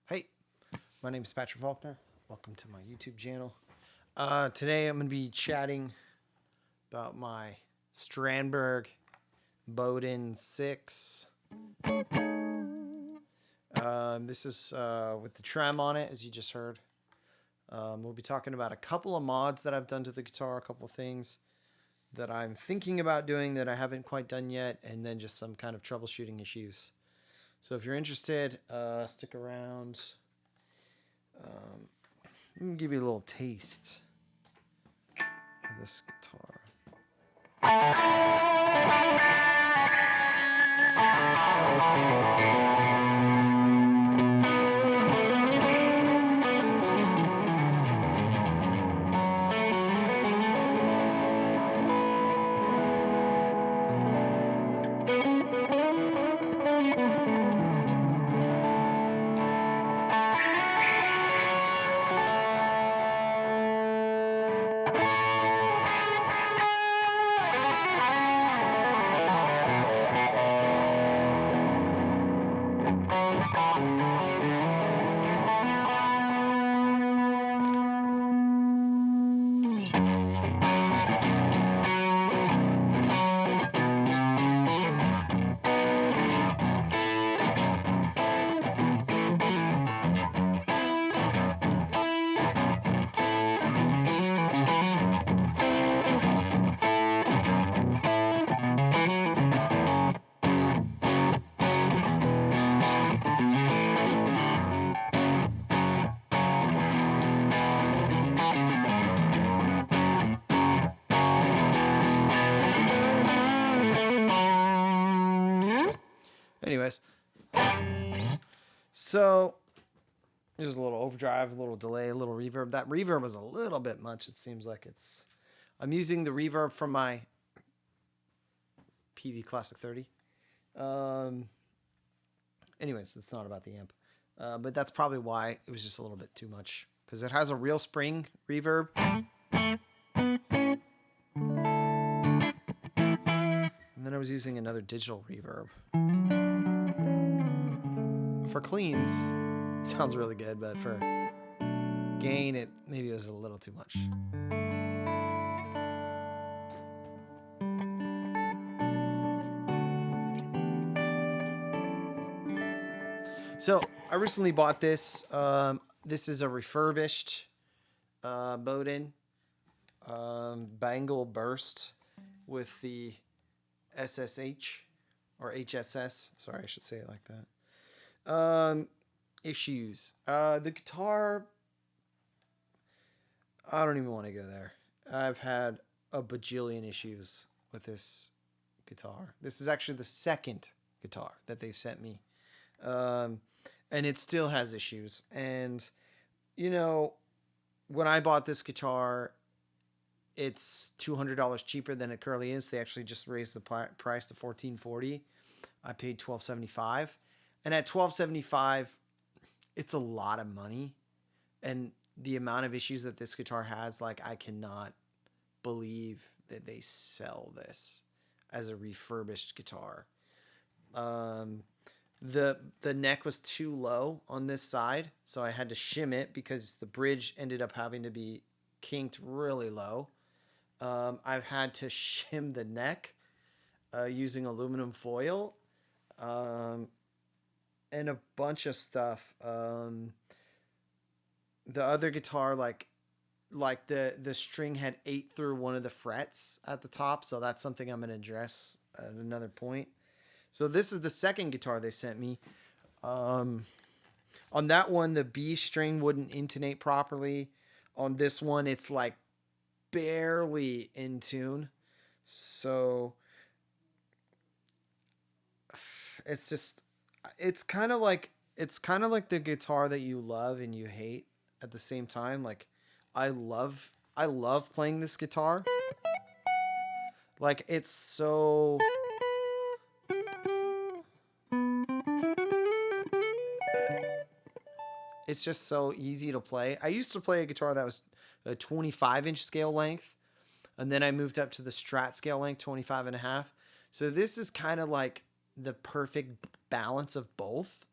Hey, my name is Patrick Faulkner. Welcome to my YouTube channel. Today I'm going to be chatting about my Strandberg Boden 6. This is with the trem on it, as you just heard. We'll be talking about a couple of mods that I've done to the guitar, a couple of things that I'm thinking about doing that I haven't quite done yet, and then just some kind of troubleshooting issues. So if you're interested, stick around. Let me give you a little taste of this guitar. Anyways, so there's a little overdrive, a little delay, a little reverb. That reverb is a little bit much. It seems like I'm using the reverb from my PV Classic 30. Anyways, it's not about the amp. But that's probably why it was just a little bit too much. Because it has a real spring reverb. And then I was using another digital reverb. For cleans, it sounds really good, but for gain, maybe it was a little too much. So I recently bought this. This is a refurbished Boden Bengal burst with the SSH or HSS. Sorry, I should say it like that. Issues. The guitar, I don't even want to go there. I've had a bajillion issues with this guitar. This is actually the second guitar that they've sent me. And it still has issues. And, you know, when I bought this guitar, it's $200 cheaper than it currently is. They actually just raised the price to $1,440. I paid $1,275. And at $1,275, it's a lot of money. And the amount of issues that this guitar has, like, I cannot believe that they sell this as a refurbished guitar. The neck was too low on this side, so I had to shim it because the bridge ended up having to be kinked really low. I've had to shim the neck using aluminum foil. And a bunch of stuff. The other guitar, like the string had ate through one of the frets at the top, so that's something I'm going to address at another point. So this is the second guitar they sent me. On that one, the B string wouldn't intonate properly. On this one, it's like barely in tune. So it's just... It's kind of like the guitar that you love and you hate at the same time. Like I love playing this guitar. Like it's so it's just so easy to play. I used to play a guitar that was a 25-inch scale length, and then I moved up to the Strat scale length, 25.5. So this is kind of like the perfect balance of both.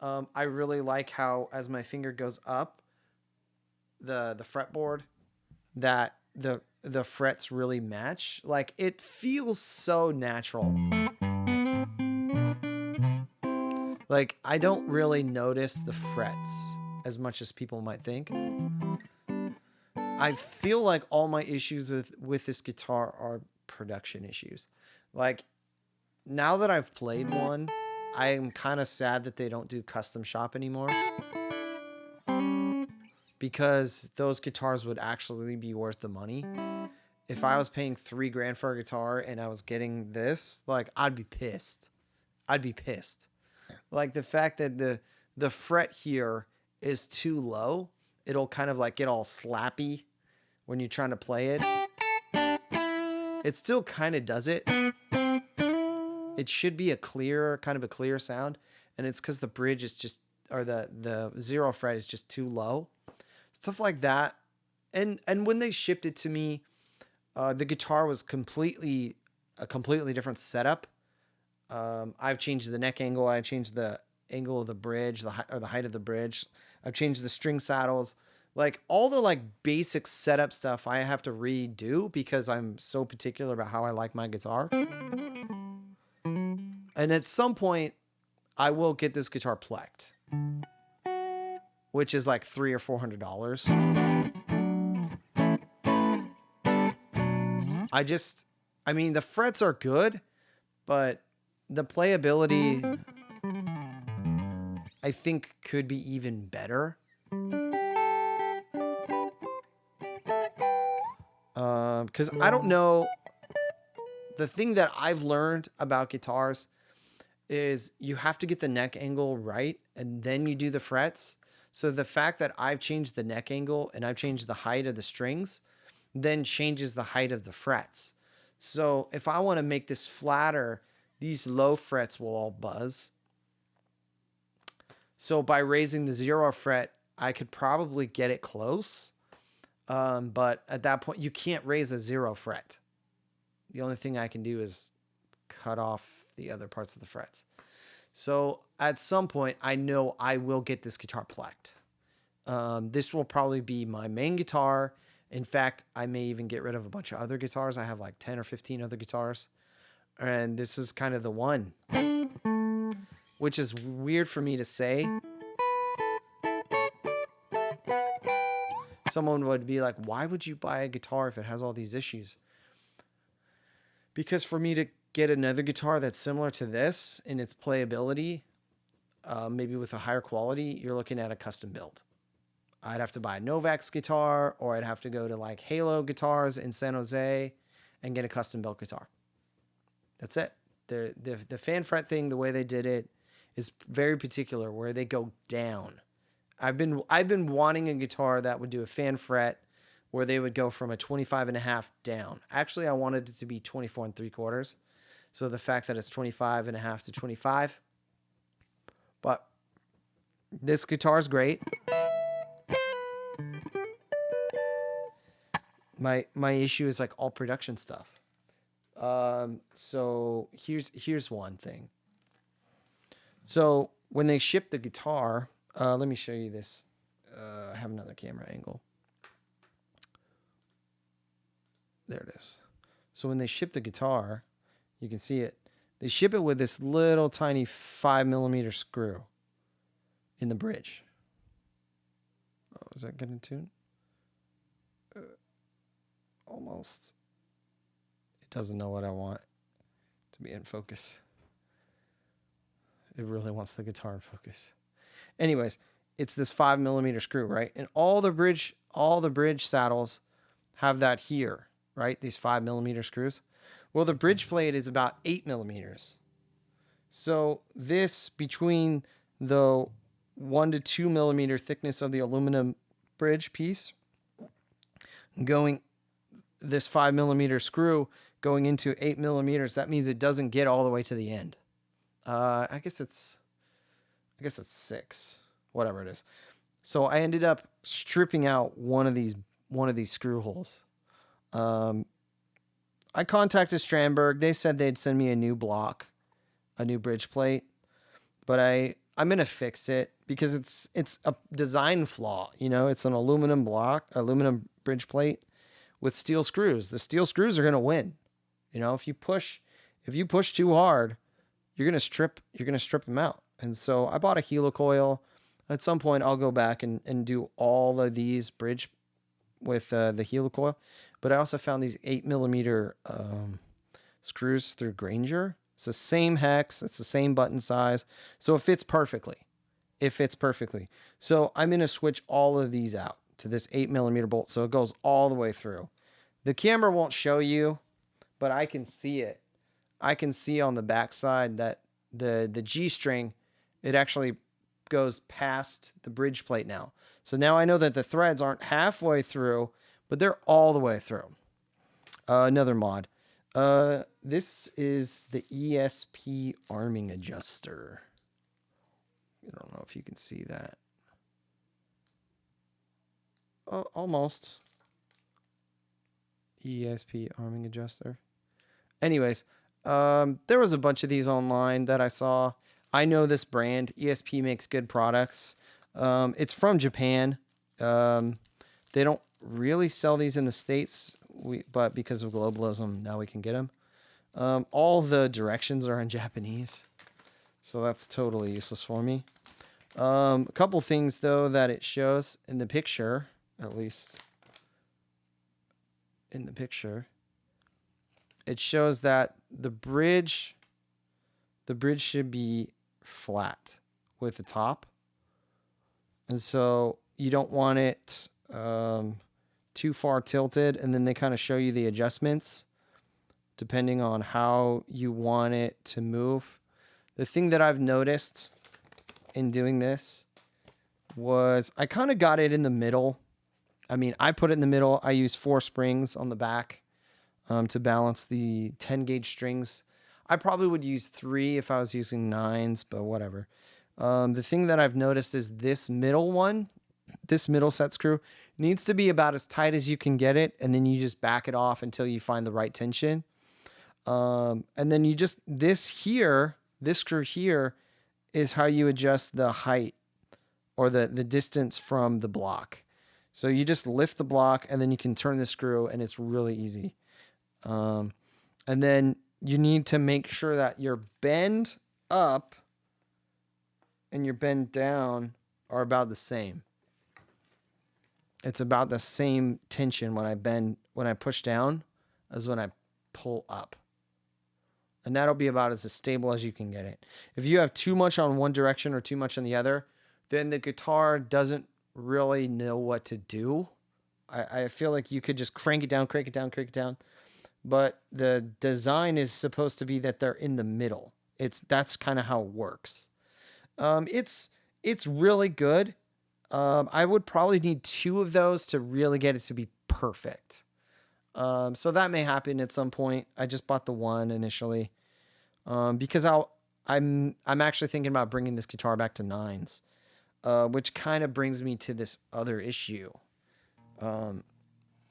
I really like how as my finger goes up the fretboard, that the frets really match. Like it feels so natural. Like I don't really notice the frets as much as people might think. I feel like all my issues with this guitar are production issues. Like now that I've played one, I am kind of sad that they don't do custom shop anymore, because those guitars would actually be worth the money. If I was paying $3,000 for a guitar and I was getting this, like I'd be pissed. I'd be pissed. Like the fact that the fret here is too low, it'll kind of like get all slappy when you're trying to play it. It still kind of does it. It should be a clear sound, and it's because the bridge is just, or the zero fret is just too low. Stuff like that. And when they shipped it to me, the guitar was a completely different setup. I've changed the neck angle. I changed the angle of the bridge, the height of the bridge. I've changed the string saddles. Like all the like basic setup stuff I have to redo because I'm so particular about how I like my guitar. And at some point, I will get this guitar plecked, which is like $300 or $400. I mean, the frets are good, but the playability, I think, could be even better. Because I don't know. The thing that I've learned about guitars is you have to get the neck angle right, and then you do the frets. So the fact that I've changed the neck angle and I've changed the height of the strings then changes the height of the frets. So if I want to make this flatter, these low frets will all buzz. So by raising the zero fret, I could probably get it close. But at that point, you can't raise a zero fret. The only thing I can do is cut off the other parts of the frets. So at some point, I know I will get this guitar plecked. This will probably be my main guitar. In fact, I may even get rid of a bunch of other guitars. I have like 10 or 15 other guitars. And this is kind of the one. Which is weird for me to say. Someone would be like, why would you buy a guitar if it has all these issues? Because for me to get another guitar that's similar to this in its playability, maybe with a higher quality, you're looking at a custom build. I'd have to buy a Novak's guitar, or I'd have to go to like Halo Guitars in San Jose and get a custom built guitar. That's it. The fan fret thing, the way they did it, is very particular, where they go down. I've been wanting a guitar that would do a fan fret where they would go from a 25.5 down. Actually, I wanted it to be 24 3/4. So the fact that it's 25.5 to 25. But this guitar is great. My issue is like all production stuff. So here's one thing. So when they shipped the guitar, let me show you this. I have another camera angle. There it is. So when they ship the guitar, you can see it. They ship it with this little tiny 5mm screw in the bridge. Oh, is that getting tuned? Almost. It doesn't know what I want to be in focus. It really wants the guitar in focus. Anyways, it's this 5mm screw, right? And all the bridge saddles have that here, right? These 5mm screws. Well, the bridge plate is about 8mm. So this, between the 1 to 2mm thickness of the aluminum bridge piece, going this 5mm screw going into 8mm, that means it doesn't get all the way to the end. I guess it's 6, whatever it is. So I ended up stripping out one of these screw holes. I contacted Strandberg. They said they'd send me a new block, a new bridge plate, but I'm gonna fix it because it's a design flaw. You know, it's an aluminum bridge plate with steel screws. The steel screws are gonna win. You know, if you push too hard, you're gonna strip them out. And so I bought a helicoil. At some point, I'll go back and do all of these bridge with the helicoil. But I also found these 8mm screws through Granger. It's the same hex. It's the same button size. So it fits perfectly. So I'm going to switch all of these out to this 8mm bolt. So it goes all the way through. The camera won't show you, but I can see it. I can see on the backside that the G-string, it actually goes past the bridge plate now. So now I know that the threads aren't halfway through, but they're all the way through. Another mod. This is the ESP Arming Adjuster. I don't know if you can see that. Oh, almost. ESP Arming Adjuster. Anyways, there was a bunch of these online that I saw. I know this brand. ESP makes good products. It's from Japan. They don't really sell these in the States, but because of globalism, now we can get them. All the directions are in Japanese, so that's totally useless for me. A couple things, though, that it shows in the picture, at least in the picture. It shows that the bridge should be flat with the top. And so you don't want it too far tilted. And then they kind of show you the adjustments depending on how you want it to move. The thing that I've noticed in doing this was I kind of got it in the middle. I mean, I put it in the middle. I use 4 springs on the back to balance the 10 gauge strings. I probably would use 3 if I was using 9s, but whatever. The thing that I've noticed is this middle one, this middle set screw, needs to be about as tight as you can get it, and then you just back it off until you find the right tension. And then you just, this screw here is how you adjust the height or the distance from the block. So you just lift the block and then you can turn the screw and it's really easy. And then you need to make sure that your bend up and your bend down are about the same. It's about the same tension when I push down as when I pull up. And that'll be about as stable as you can get it. If you have too much on one direction or too much on the other, then the guitar doesn't really know what to do. I feel like you could just crank it down. But the design is supposed to be that they're in the middle. That's kind of how it works. It's really good. I would probably need 2 of those to really get it to be perfect. So that may happen at some point. I just bought the one initially, because I'm actually thinking about bringing this guitar back to 9s, which kind of brings me to this other issue,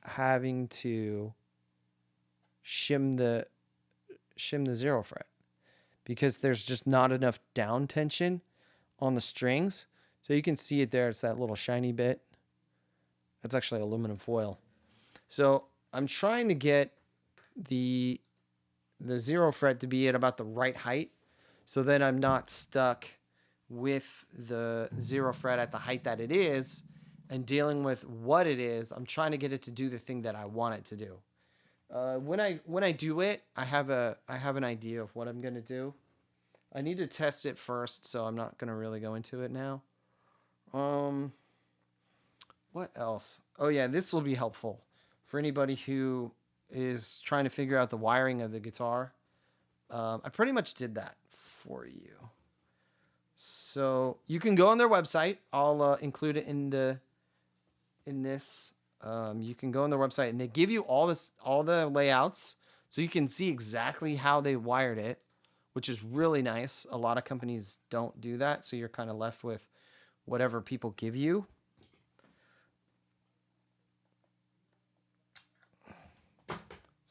having to shim the 0 fret because there's just not enough down tension on the strings. So you can see it there. It's that little shiny bit. That's actually aluminum foil. So I'm trying to get the 0 fret to be at about the right height, so then I'm not stuck with the 0 fret at the height that it is and dealing with what it is. I'm trying to get it to do the thing that I want it to do. When I do it, I have an idea of what I'm gonna do. I need to test it first, so I'm not gonna really go into it now. What else? Oh yeah, this will be helpful for anybody who is trying to figure out the wiring of the guitar. I pretty much did that for you. So you can go on their website. I'll include it in this. You can go on their website and they give you all the layouts, so you can see exactly how they wired it, which is really nice. A lot of companies don't do that, so you're kind of left with whatever people give you.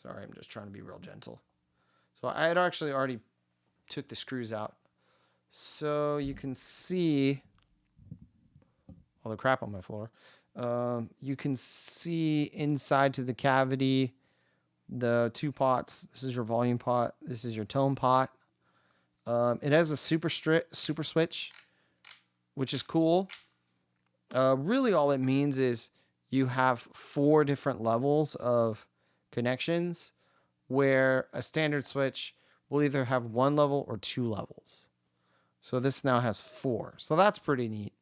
Sorry, I'm just trying to be real gentle. So I had actually already took the screws out. So you can see all the crap on my floor. You can see inside to the cavity the two pots. This is your volume pot. This is your tone pot. It has a super switch, which is cool. Really all it means is you have 4 different levels of connections, where a standard switch will either have 1 level or 2 levels. So this now has 4. So that's pretty neat.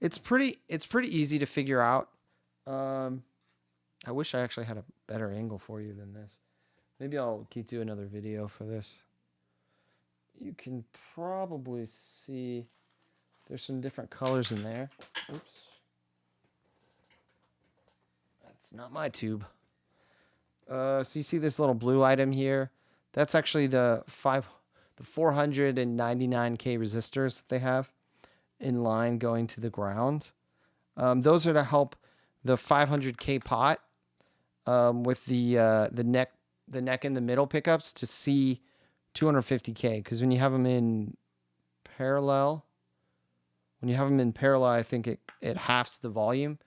It's pretty easy to figure out. I wish I actually had a better angle for you than this. Maybe I'll keep doing another video for this. You can probably see there's some different colors in there. Oops. That's not my tube. So you see this little blue item here? That's actually the 499K resistors that they have in line going to the ground. Those are to help the 500K pot with the neck and the middle pickups to see 250K, because when you have them in parallel, I think it halves the volume.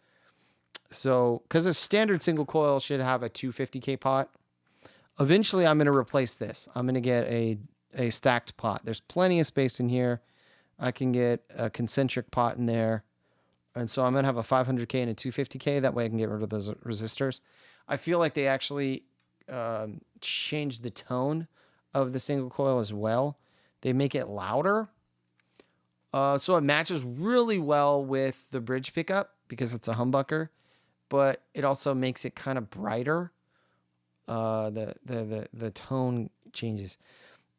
So, because a standard single coil should have a 250K pot. Eventually, I'm going to replace this. I'm going to get a stacked pot. There's plenty of space in here. I can get a concentric pot in there. And so I'm going to have a 500K and a 250K. That way I can get rid of those resistors. I feel like they actually changed the tone of the single coil as well. They make it louder. So it matches really well with the bridge pickup because it's a humbucker. But it also makes it kind of brighter. The tone changes.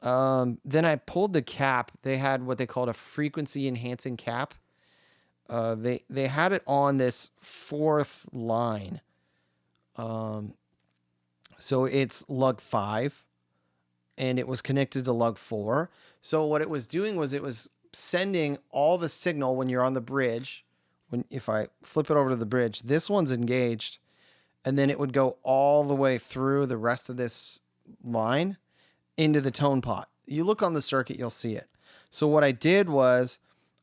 Then I pulled the cap. They had what they called a frequency enhancing cap. They had it on this 4th line. So it's lug 5 and it was connected to lug 4. So what it was doing was it was sending all the signal when you're on the bridge. If I flip it over to the bridge, this one's engaged, and then it would go all the way through the rest of this line into the tone pot. You look on the circuit, you'll see it. So what I did was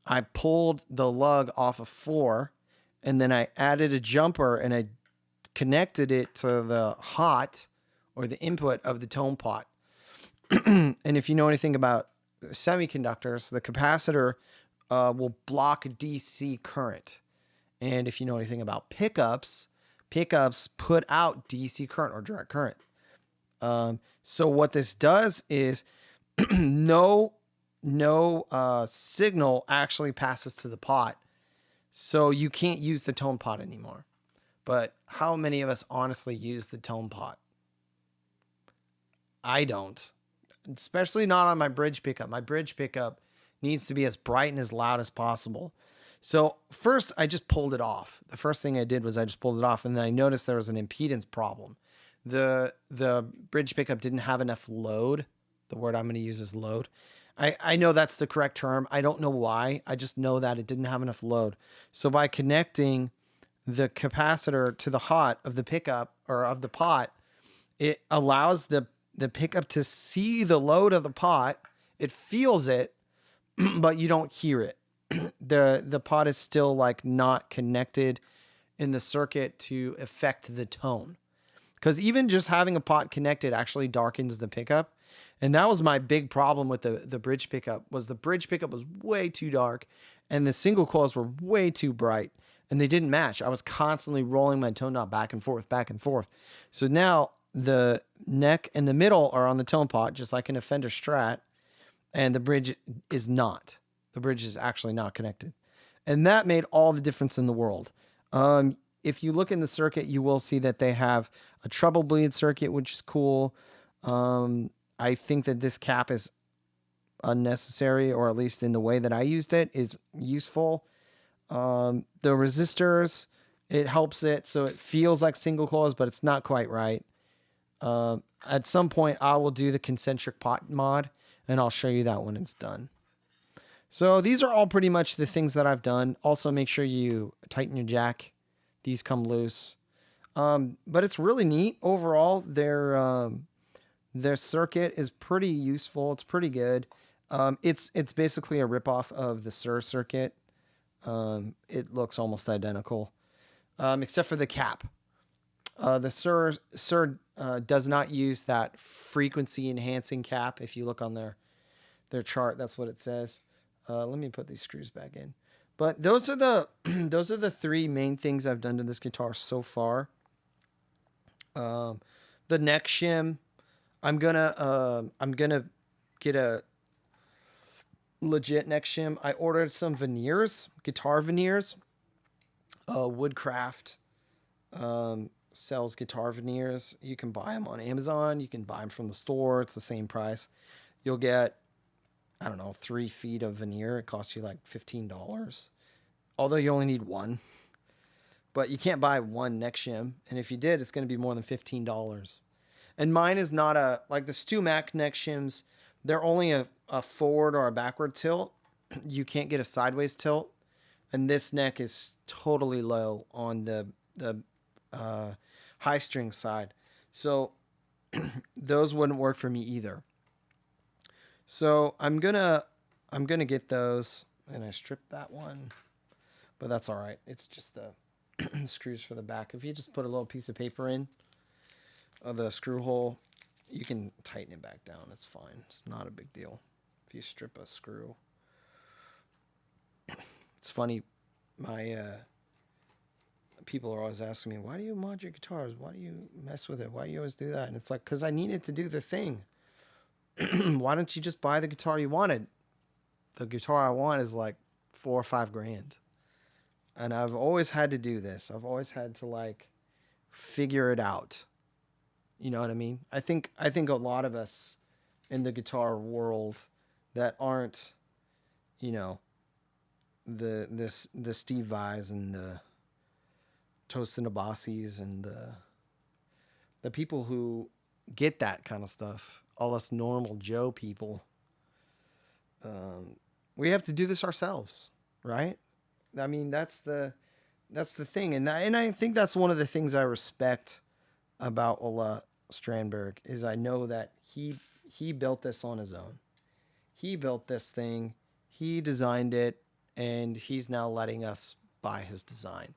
I pulled the lug off of 4, and then I added a jumper and I connected it to the hot or the input of the tone pot. And if you know anything about semiconductors, the capacitor will block DC current. And if you know anything about pickups put out DC current or direct current. So what this does is no signal actually passes to the pot. So you can't use the tone pot anymore. But how many of us honestly use the tone pot? I don't. Especially not on my bridge pickup. My bridge pickup needs to be as bright and as loud as possible. So first I just pulled it off. The first thing I did was I just pulled it off, and then I noticed there was an impedance problem. The bridge pickup didn't have enough load. The word I'm going to use is load. I know that's the correct term. I don't know why. I just know that it didn't have enough load. So by connecting the capacitor to the hot of the pickup or of the pot, it allows the pickup to see the load of the pot. It feels it, but you don't hear it. The pot is still like not connected in the circuit to affect the tone. Because even just having a pot connected actually darkens the pickup. And that was my big problem with the bridge pickup, was the bridge pickup was way too dark and the single coils were way too bright and they didn't match. I was constantly rolling my tone knob back and forth, back and forth. So now the neck and the middle are on the tone pot, just like in a Fender Strat, and the bridge is not. The bridge is actually not connected. And that made all the difference in the world. If you look in the circuit, you will see that they have a treble bleed circuit, which is cool. I think that this cap is unnecessary, or at least in the way that I used it, is useful. The resistors, it helps it so it feels like single coils, but it's not quite right. At some point, I will do the concentric pot mod, and I'll show you that when it's done. So these are all pretty much the things that I've done. Also, make sure you tighten your jack. These come loose. But it's really neat. Overall, Their circuit is pretty useful. It's pretty good. It's basically a ripoff of the Sur circuit. It looks almost identical, except for the cap. The Sur does not use that frequency enhancing cap. If you look on their chart, that's what it says. Let me put these screws back in. But those are the those are the three main things I've done to this guitar so far. The neck shim, I'm gonna get a legit neck shim. I ordered some veneers, guitar veneers. Woodcraft sells guitar veneers. You can buy them on Amazon. You can buy them from the store. It's the same price. You'll get, I don't know, 3 feet of veneer. It costs you like $15. Although you only need one. But you can't buy one neck shim. And if you did, it's going to be more than $15. And mine is not like the Stu Mac neck shims, they're only a forward or a backward tilt. You can't get a sideways tilt. And this neck is totally low on the high string side. So those wouldn't work for me either. So I'm gonna get those, and I stripped that one, but that's all right. It's just the screws for the back. If you just put a little piece of paper in the screw hole, you can tighten it back down. It's fine. It's not a big deal if you strip a screw. It's funny, my people are always asking me, why do you mod your guitars? Why do you mess with it? Why do you always do that? And it's like, because I need it to do the thing. Why don't you just buy the guitar you wanted? The guitar I want is like $4 or $5 grand. And I've always had to do this. I've always had to like figure it out. You know what I mean? I think a lot of us in the guitar world that aren't, you know, the Steve Vais and the Tosin Abassis and the people who get that kind of stuff, all us normal Joe people, we have to do this ourselves, right? I mean, that's the thing, and I think that's one of the things I respect about Ola Strandberg is I know that he built this on his own. He built this thing, he designed it, and he's now letting us buy his design.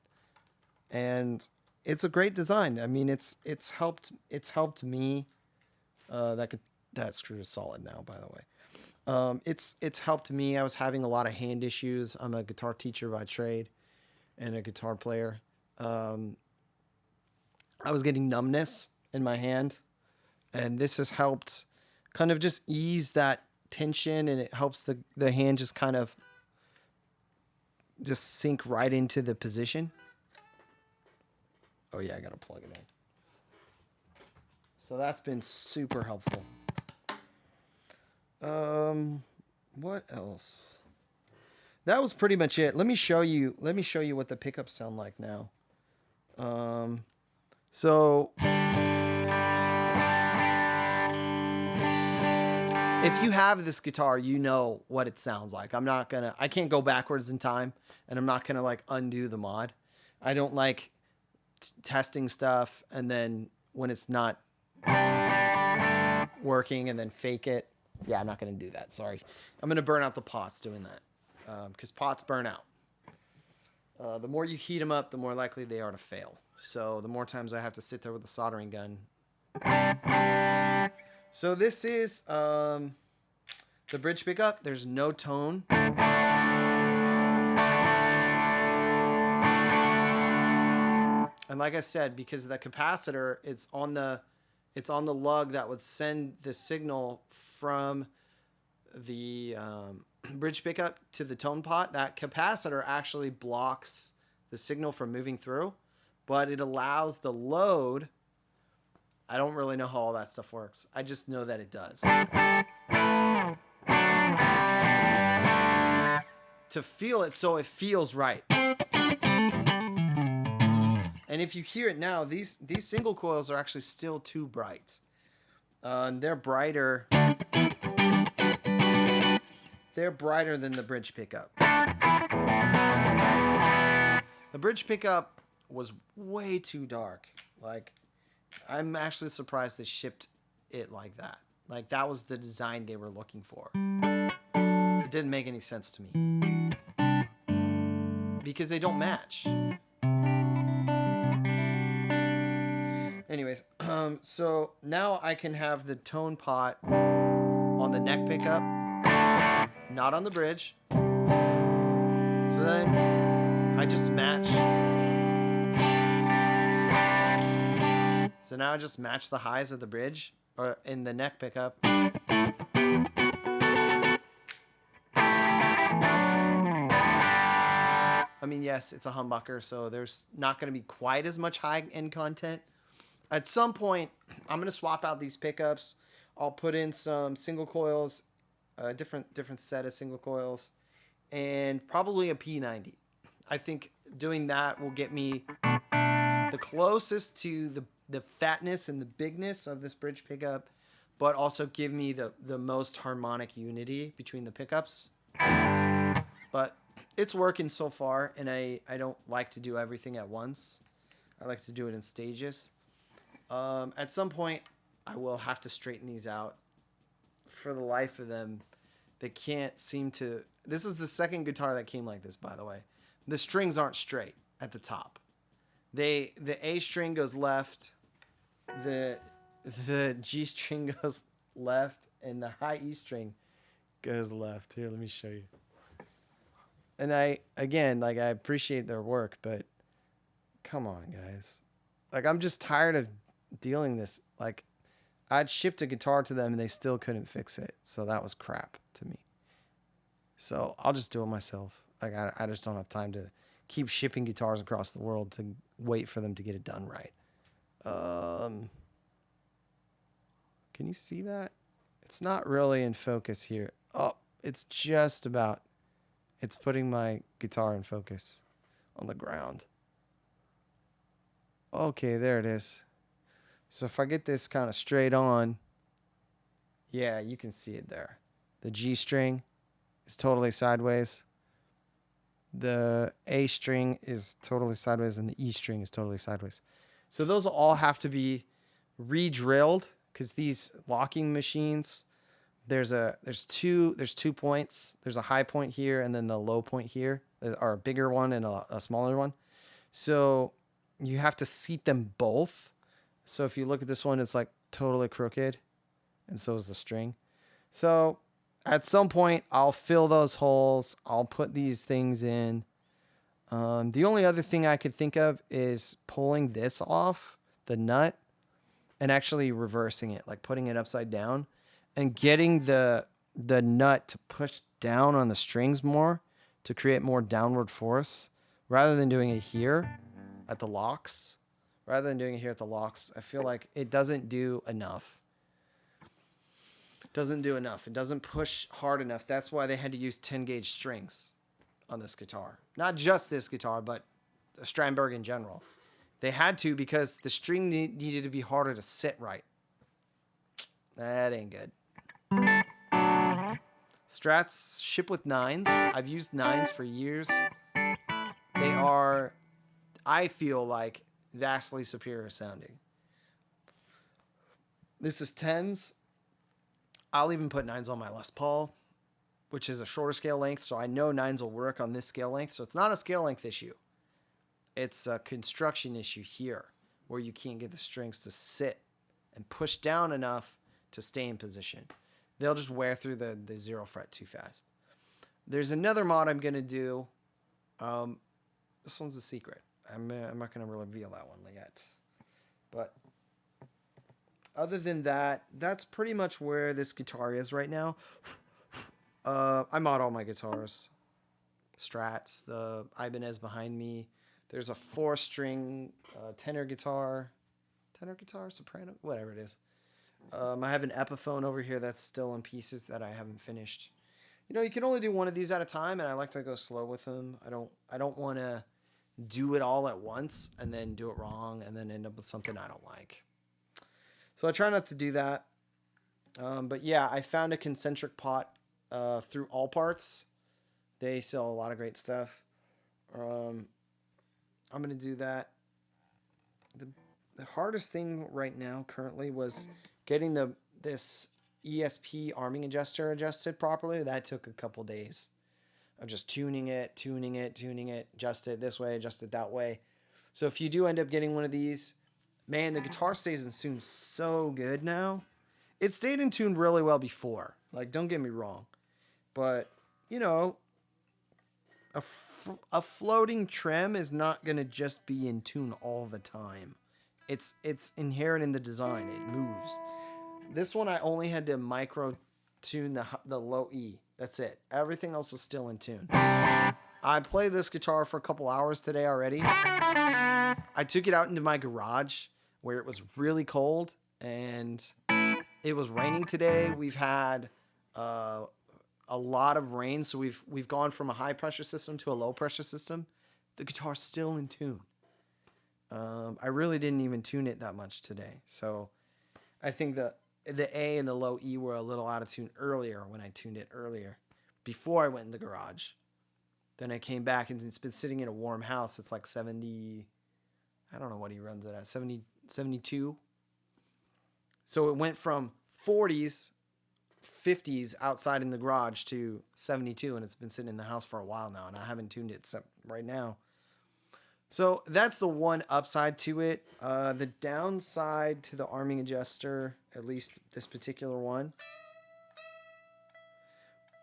And it's a great design. I mean, it's helped me. That screw is solid now, by the way. It's helped me. I was having a lot of hand issues. I'm a guitar teacher by trade and a guitar player. I was getting numbness in my hand, and this has helped kind of just ease that tension, and it helps the hand just kind of just sink right into the position. Oh yeah, I gotta plug it in. So that's been super helpful. What else? That was pretty much it. Let me show you what the pickups sound like now. So if you have this guitar, you know what it sounds like. I can't go backwards in time, and I'm not gonna like undo the mod. I don't like testing stuff and then when it's not working and then fake it. Yeah, I'm not going to do that. Sorry. I'm going to burn out the pots doing that because pots burn out. The more you heat them up, the more likely they are to fail. So the more times I have to sit there with a soldering gun. So this is the bridge pickup. There's no tone. And like I said, because of the capacitor, it's on the lug that would send the signal from the bridge pickup to the tone pot. That capacitor actually blocks the signal from moving through, but it allows the load. I don't really know how all that stuff works. I just know that it does. To feel it so it feels right. And if you hear it now, these single coils are actually still too bright. They're brighter. They're brighter than the bridge pickup. The bridge pickup was way too dark. Like, I'm actually surprised they shipped it like that. Like that was the design they were looking for. It didn't make any sense to me because they don't match. Anyways, so now I can have the tone pot on the neck pickup, not on the bridge. So then I just match. So now I just match the highs of the bridge or in the neck pickup. I mean, yes, it's a humbucker, so there's not going to be quite as much high-end content. At some point, I'm going to swap out these pickups. I'll put in some single coils, a different set of single coils, and probably a P90. I think doing that will get me the closest to the fatness and the bigness of this bridge pickup, but also give me the most harmonic unity between the pickups. But it's working so far, and I don't like to do everything at once. I like to do it in stages. At some point, I will have to straighten these out. For the life of them, they can't seem to... This is the second guitar that came like this, by the way. The strings aren't straight at the top. The A string goes left, the G string goes left, and the high E string goes left. Here, let me show you. And I appreciate their work, but come on, guys. Like, I'm just tired of dealing this. Like, I'd shipped a guitar to them and they still couldn't fix it. So that was crap to me. So I'll just do it myself. Like, I just don't have time to keep shipping guitars across the world to wait for them to get it done right. Can you see that? It's not really in focus here. Oh, it's just about... It's putting my guitar in focus on the ground. Okay, there it is. So if I get this kind of straight on, yeah, you can see it there. The G string is totally sideways. The A string is totally sideways, and the E string is totally sideways. So those will all have to be re-drilled because these locking machines... There's two points. There's a high point here and then the low point here, or a bigger one and a smaller one. So you have to seat them both. So if you look at this one, it's like totally crooked, and so is the string. So at some point, I'll fill those holes. I'll put these things in. The only other thing I could think of is pulling this off, the nut, and actually reversing it, like putting it upside down. And getting the nut to push down on the strings more to create more downward force rather than doing it here at the locks. I feel like it doesn't do enough. It doesn't push hard enough. That's why they had to use 10 gauge strings on this guitar. Not just this guitar, but Strandberg in general. They had to because the string needed to be harder to sit right. That ain't good. Strats ship with 9s. I've used 9s for years. They are, I feel like, vastly superior sounding. This is 10s. I'll even put 9s on my Les Paul, which is a shorter scale length, so I know 9s will work on this scale length. So it's not a scale length issue. It's a construction issue here, where you can't get the strings to sit and push down enough to stay in position. They'll just wear through the 0 fret too fast. There's another mod I'm going to do. This one's a secret. I'm not going to reveal that one yet. But other than that, that's pretty much where this guitar is right now. I mod all my guitars. Strats, the Ibanez behind me. There's a 4-string tenor guitar, soprano, whatever it is. I have an Epiphone over here that's still in pieces that I haven't finished. You know, you can only do one of these at a time, and I like to go slow with them. I don't want to do it all at once and then do it wrong and then end up with something I don't like. So I try not to do that. But yeah, I found a concentric pot through All Parts. They sell a lot of great stuff. I'm going to do that. the hardest thing right now currently was getting this ESP Arming Adjuster adjusted properly. That took a couple days of just tuning it, adjust it this way, adjust it that way. So if you do end up getting one of these, man, the guitar stays in tune so good now. It stayed in tune really well before. Like, don't get me wrong. But, you know, a floating trem is not going to just be in tune all the time. It's inherent in the design. It moves. This one I only had to micro tune the low E. That's it. Everything else was still in tune. I played this guitar for a couple hours today already. I took it out into my garage where it was really cold and it was raining today. We've had a lot of rain, so we've gone from a high pressure system to a low pressure system. The guitar's still in tune. I really didn't even tune it that much today, so I think the A and the low E were a little out of tune earlier when I tuned it earlier, before I went in the garage. Then I came back and it's been sitting in a warm house. It's like 70, I don't know what he runs it at, 70, 72. So it went from 40s, 50s outside in the garage to 72, and it's been sitting in the house for a while now, and I haven't tuned it right now. So that's the one upside to it. The downside to the arming adjuster, at least this particular one,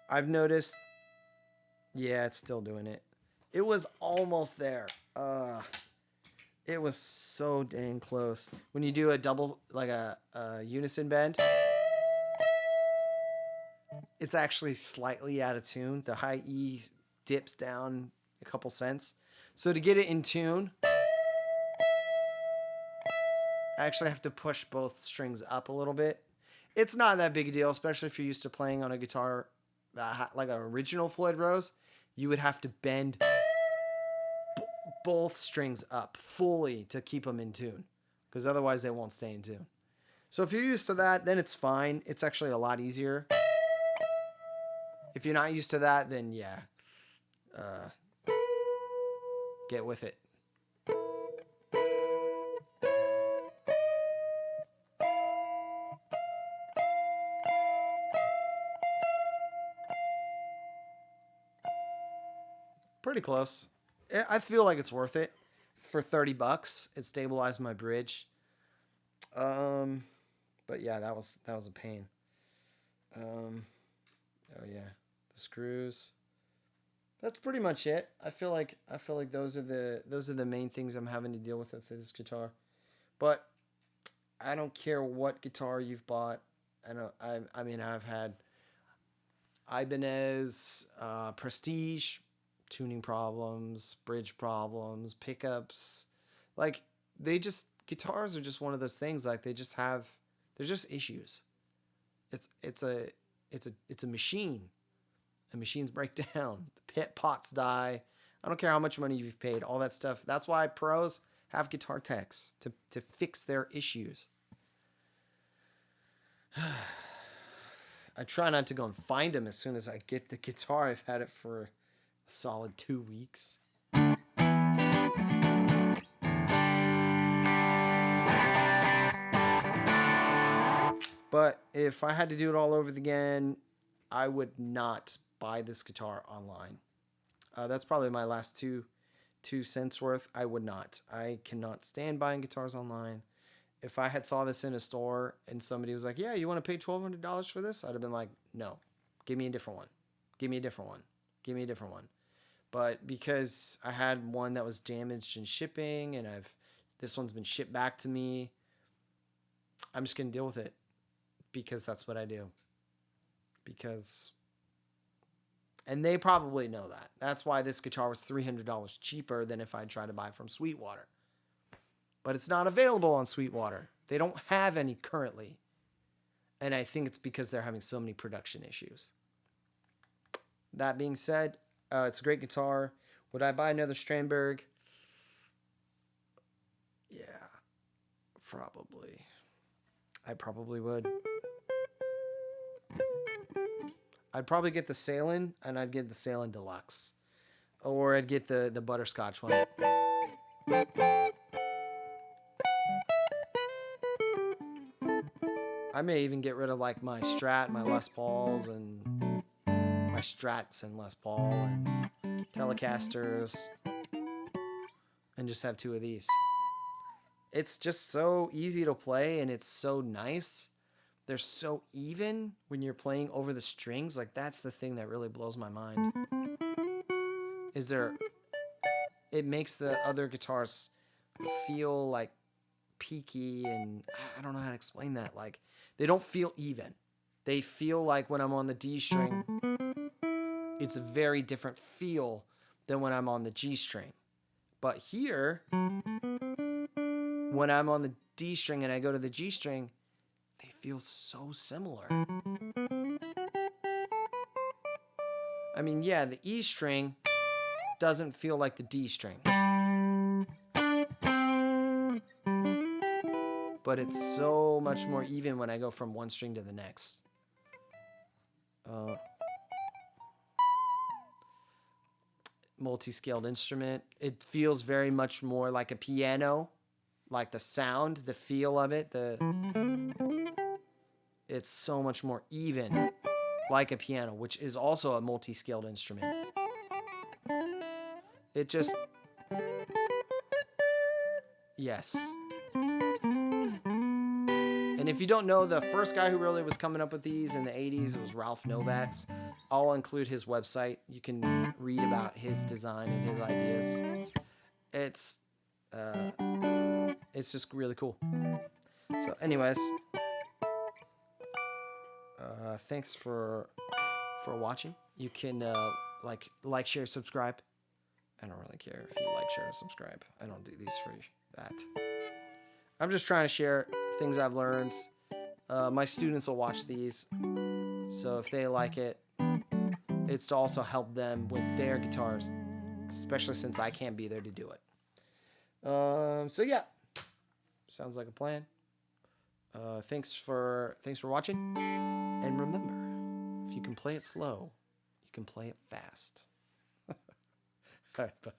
I've noticed, yeah, it's still doing it. It was almost there. It was so dang close. When you do a double, like a unison bend, it's actually slightly out of tune. The high E dips down a couple cents. So to get it in tune, I actually have to push both strings up a little bit. It's not that big a deal, especially if you're used to playing on a guitar like an original Floyd Rose. You would have to bend both strings up fully to keep them in tune, because otherwise they won't stay in tune. So if you're used to that, then it's fine. It's actually a lot easier. If you're not used to that, then yeah, get with it. Pretty close. I feel like it's worth it. For $30, it stabilized my bridge. But yeah, that was a pain. Oh yeah, the screws. That's pretty much it. I feel like those are the main things I'm having to deal with this guitar. But I don't care what guitar you've bought. I mean I've had Ibanez, Prestige, tuning problems, bridge problems, pickups. Like, guitars are just one of those things. Like, there's just issues. It's a machine. And machines break down. The pots die. I don't care how much money you've paid. All that stuff. That's why pros have guitar techs to fix their issues. I try not to go and find them as soon as I get the guitar. I've had it for a solid 2 weeks. But if I had to do it all over again, I would not buy this guitar online. That's probably my last two cents worth. I would not. I cannot stand buying guitars online. If I had saw this in a store and somebody was like, yeah, you want to pay $1,200 for this? I'd have been like, no, give me a different one. Give me a different one. Give me a different one. But because I had one that was damaged in shipping and this one's been shipped back to me, I'm just going to deal with it because that's what I do. And they probably know that. That's why this guitar was $300 cheaper than if I tried to buy it from Sweetwater. But it's not available on Sweetwater. They don't have any currently. And I think it's because they're having so many production issues. That being said, it's a great guitar. Would I buy another Strandberg? Yeah, probably. I probably would. I'd probably get the Salin, and I'd get the Salin Deluxe. Or I'd get the Butterscotch one. I may even get rid of like my Strat, my Les Pauls, and my Strats and Les Paul and Telecasters, and just have 2 of these. It's just so easy to play, and it's so nice. They're so even when you're playing over the strings. Like, that's the thing that really blows my mind. It makes the other guitars feel like peaky, and I don't know how to explain that. Like, they don't feel even. They feel like when I'm on the D string, it's a very different feel than when I'm on the G string. But here, when I'm on the D string and I go to the G string, they feel so similar. I mean, yeah, the E string doesn't feel like the D string. But it's so much more even when I go from one string to the next. Multi-scaled instrument. It feels very much more like a piano. Like the sound, the feel of it, it's so much more even, like a piano, which is also a multi-scaled instrument. It just, yes. And if you don't know, the first guy who really was coming up with these in the 80s was Ralph Novaks. I'll include his website. You can read about his design and his ideas. It's just really cool. So anyways, thanks for watching. You can like, share, subscribe. I don't really care if you like, share, or subscribe. I don't do these for that. I'm just trying to share things I've learned. My students will watch these, so if they like it, it's to also help them with their guitars, especially since I can't be there to do it. So yeah, sounds like a plan. Thanks for watching, and remember, if you can play it slow, you can play it fast. All right, bye.